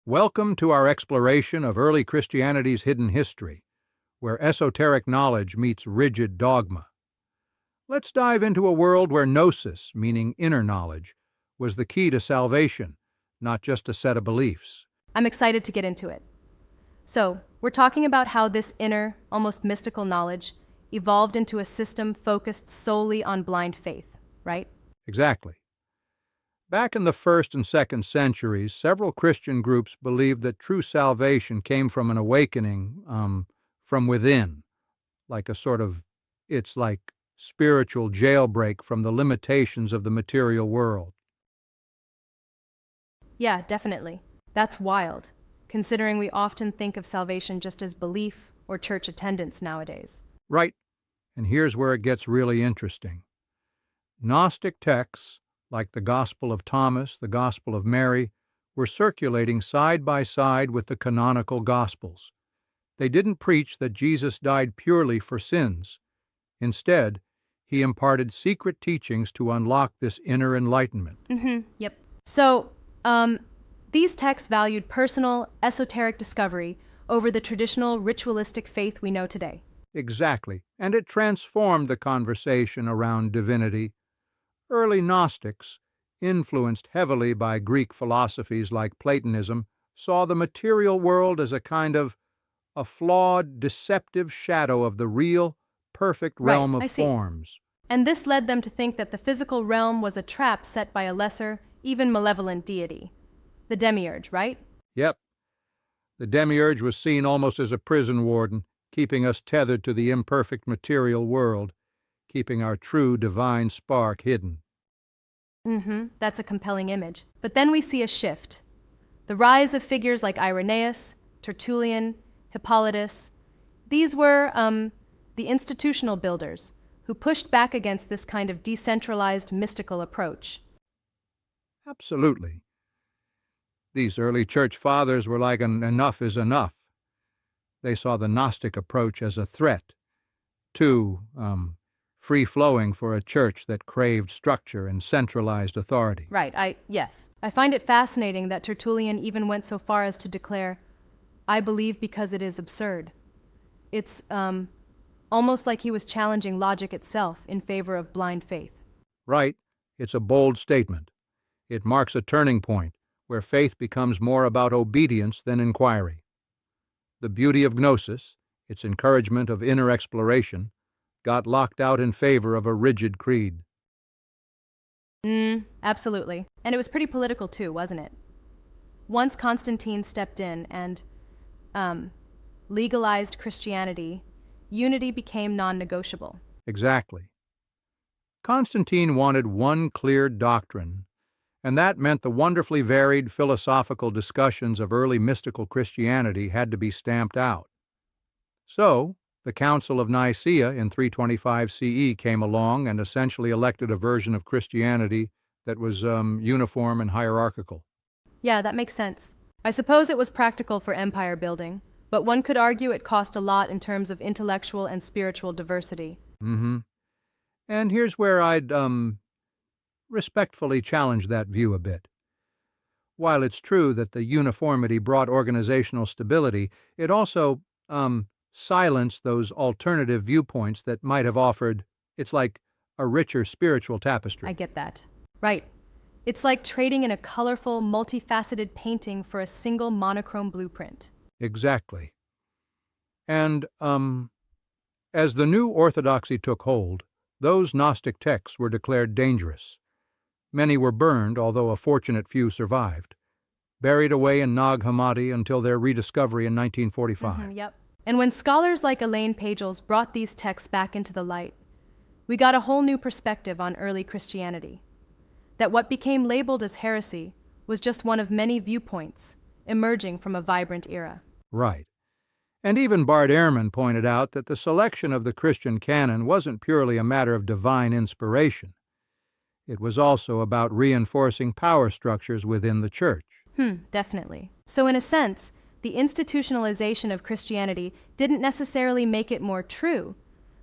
Welcome to our exploration of early Christianity's hidden history, where esoteric knowledge meets rigid dogma. Let's dive into a world where Gnosis, meaning inner knowledge, was the key to salvation, not just a set of beliefs. I'm excited to get into it. So, we're talking about how this inner, almost mystical knowledge evolved into a system focused solely on blind faith, right? Exactly. Back in the 1st and 2nd centuries, several Christian groups believed that true salvation came from an awakening from within, like a sort of, it's like spiritual jailbreak from the limitations of the material world. Yeah, definitely. That's wild, considering we often think of salvation just as belief or church attendance nowadays. Right, and here's where it gets really interesting. Gnostic texts, like the Gospel of Thomas, the Gospel of Mary, were circulating side by side with the canonical Gospels. They didn't preach that Jesus died purely for sins. Instead, he imparted secret teachings to unlock this inner enlightenment. Yep. So, these texts valued personal, esoteric discovery over the traditional ritualistic faith we know today. Exactly, and it transformed the conversation around divinity. Early Gnostics, influenced heavily by Greek philosophies like Platonism, saw the material world as a kind of a flawed, deceptive shadow of the real, perfect realm Right, I of see. forms. And this led them to think that the physical realm was a trap set by a lesser, even malevolent deity. The Demiurge, right? Yep, the Demiurge was seen almost as a prison warden, keeping us tethered to the imperfect material world, keeping our true divine spark hidden. That's a compelling image. But then we see a shift. The rise of figures like Irenaeus, Tertullian, Hippolytus. These were, the institutional builders who pushed back against this kind of decentralized mystical approach. Absolutely. These early church fathers were like an enough is enough. They saw the Gnostic approach as a threat, too free-flowing for a church that craved structure and centralized authority. Right, yes. I find it fascinating that Tertullian even went so far as to declare, I believe because it is absurd. It's, almost like he was challenging logic itself in favor of blind faith. Right, it's a bold statement. It marks a turning point where faith becomes more about obedience than inquiry. The beauty of Gnosis, its encouragement of inner exploration, got locked out in favor of a rigid creed. Absolutely. And it was pretty political too, wasn't it? Once Constantine stepped in and legalized Christianity, unity became non-negotiable. Exactly. Constantine wanted one clear doctrine, and that meant the wonderfully varied philosophical discussions of early mystical Christianity had to be stamped out. So, the Council of Nicaea in 325 CE came along and essentially elected a version of Christianity that was uniform and hierarchical. Yeah, that makes sense. I suppose it was practical for empire building, but one could argue it cost a lot in terms of intellectual and spiritual diversity. And here's where I'd respectfully challenge that view a bit. While it's true that the uniformity brought organizational stability, it also silenced those alternative viewpoints that might have offered, it's like a richer spiritual tapestry. I get that. Right. It's like trading in a colorful, multifaceted painting for a single monochrome blueprint. Exactly. And as the new orthodoxy took hold, those Gnostic texts were declared dangerous. Many were burned, although a fortunate few survived, buried away in Nag Hammadi until their rediscovery in 1945. Yep. And when scholars like Elaine Pagels brought these texts back into the light, we got a whole new perspective on early Christianity. That what became labeled as heresy was just one of many viewpoints emerging from a vibrant era. Right. And even Bart Ehrman pointed out that the selection of the Christian canon wasn't purely a matter of divine inspiration. It was also about reinforcing power structures within the church. Definitely. So in a sense, the institutionalization of Christianity didn't necessarily make it more true,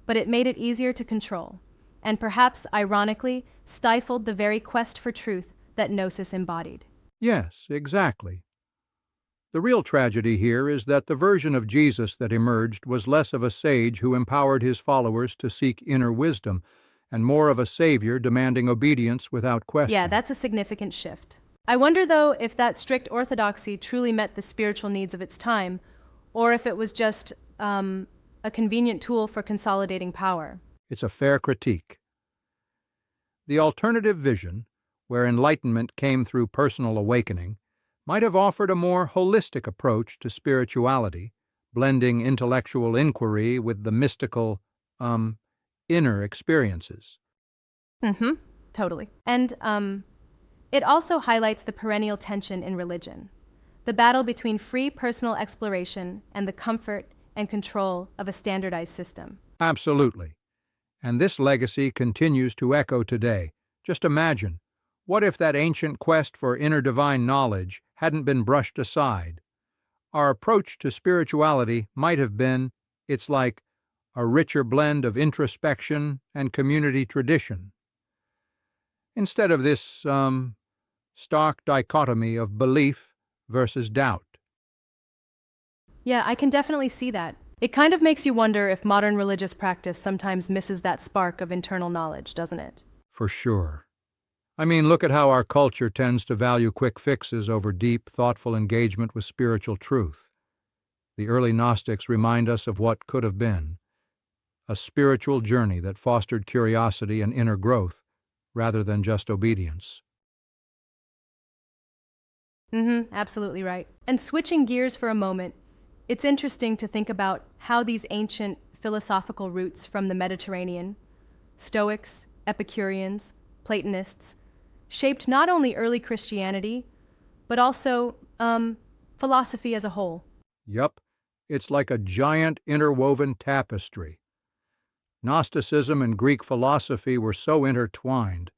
but it made it easier to control, and perhaps, ironically, stifled the very quest for truth that Gnosis embodied. Yes, exactly. The real tragedy here is that the version of Jesus that emerged was less of a sage who empowered his followers to seek inner wisdom, and more of a savior demanding obedience without Yeah, question. that's a significant shift. I wonder, though, if that strict orthodoxy truly met the spiritual needs of its time, or if it was just a convenient tool for consolidating power. It's a fair critique. The alternative vision, where enlightenment came through personal awakening, might have offered a more holistic approach to spirituality, blending intellectual inquiry with the mystical, inner experiences. Mm-hmm. Totally. And it also highlights the perennial tension in religion, the battle between free personal exploration and the comfort and control of a standardized system. Absolutely. And this legacy continues to echo today. Just imagine, what if that ancient quest for inner divine knowledge hadn't been brushed aside? Our approach to spirituality might have been, it's like, a richer blend of introspection and community tradition, instead of this, stark dichotomy of belief versus doubt. Yeah, I can definitely see that. It kind of makes you wonder if modern religious practice sometimes misses that spark of internal knowledge, doesn't it? For sure. I mean, look at how our culture tends to value quick fixes over deep, thoughtful engagement with spiritual truth. The early Gnostics remind us of what could have been, a spiritual journey that fostered curiosity and inner growth, rather than just obedience. Mm-hmm, absolutely right. And switching gears for a moment, it's interesting to think about how these ancient philosophical roots from the Mediterranean, Stoics, Epicureans, Platonists, shaped not only early Christianity, but also philosophy as a whole. Yup, it's like a giant interwoven tapestry. Gnosticism and Greek philosophy were so intertwined.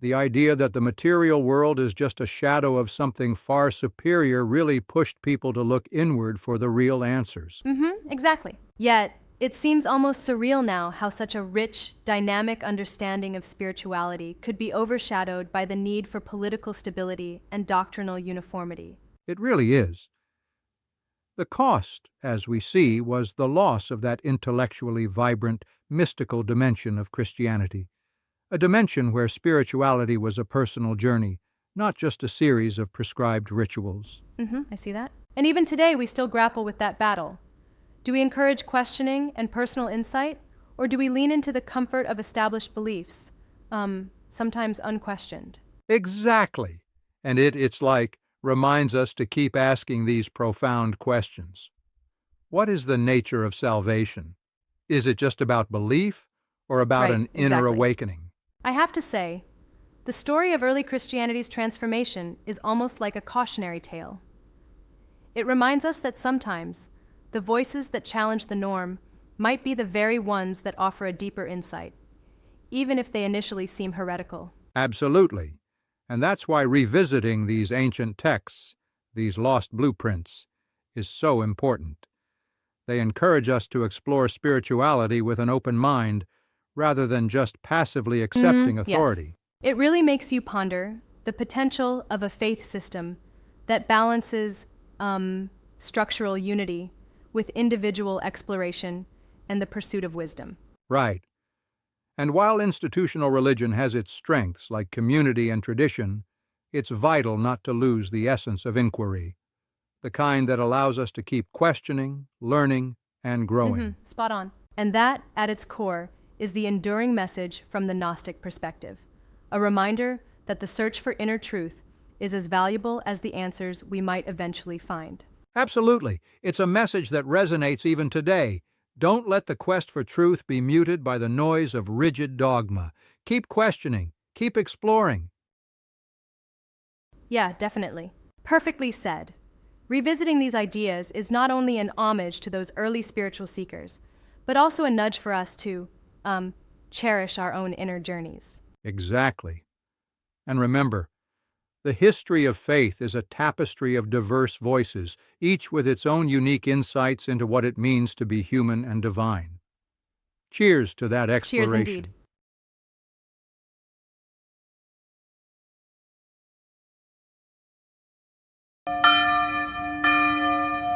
The idea that the material world is just a shadow of something far superior really pushed people to look inward for the real answers. Mm-hmm, exactly. Yet, it seems almost surreal now how such a rich, dynamic understanding of spirituality could be overshadowed by the need for political stability and doctrinal uniformity. It really is. The cost, as we see, was the loss of that intellectually vibrant, mystical dimension of Christianity, a dimension where spirituality was a personal journey, not just a series of prescribed rituals. Mm-hmm, I see that. And even today, we still grapple with that battle. Do we encourage questioning and personal insight, or do we lean into the comfort of established beliefs, sometimes unquestioned? Exactly. And it's like, reminds us to keep asking these profound questions. What is the nature of salvation? Is it just about belief, or about Right, an inner exactly. awakening? I have to say, the story of early Christianity's transformation is almost like a cautionary tale. It reminds us that sometimes the voices that challenge the norm might be the very ones that offer a deeper insight, even if they initially seem heretical. Absolutely. And that's why revisiting these ancient texts, these lost blueprints, is so important. They encourage us to explore spirituality with an open mind, rather than just passively accepting authority. Yes. It really makes you ponder the potential of a faith system that balances structural unity with individual exploration and the pursuit of wisdom. Right. And while institutional religion has its strengths like community and tradition, it's vital not to lose the essence of inquiry, the kind that allows us to keep questioning, learning, and growing. Mm-hmm, spot on. And that, at its core, is the enduring message from the Gnostic perspective, a reminder that the search for inner truth is as valuable as the answers we might eventually find. Absolutely. It's a message that resonates even today. Don't let the quest for truth be muted by the noise of rigid dogma. Keep questioning. Keep exploring. Yeah, definitely. Perfectly said. Revisiting these ideas is not only an homage to those early spiritual seekers, but also a nudge for us to, cherish our own inner journeys. Exactly. And remember, the history of faith is a tapestry of diverse voices, each with its own unique insights into what it means to be human and divine. Cheers to that exploration. Cheers indeed.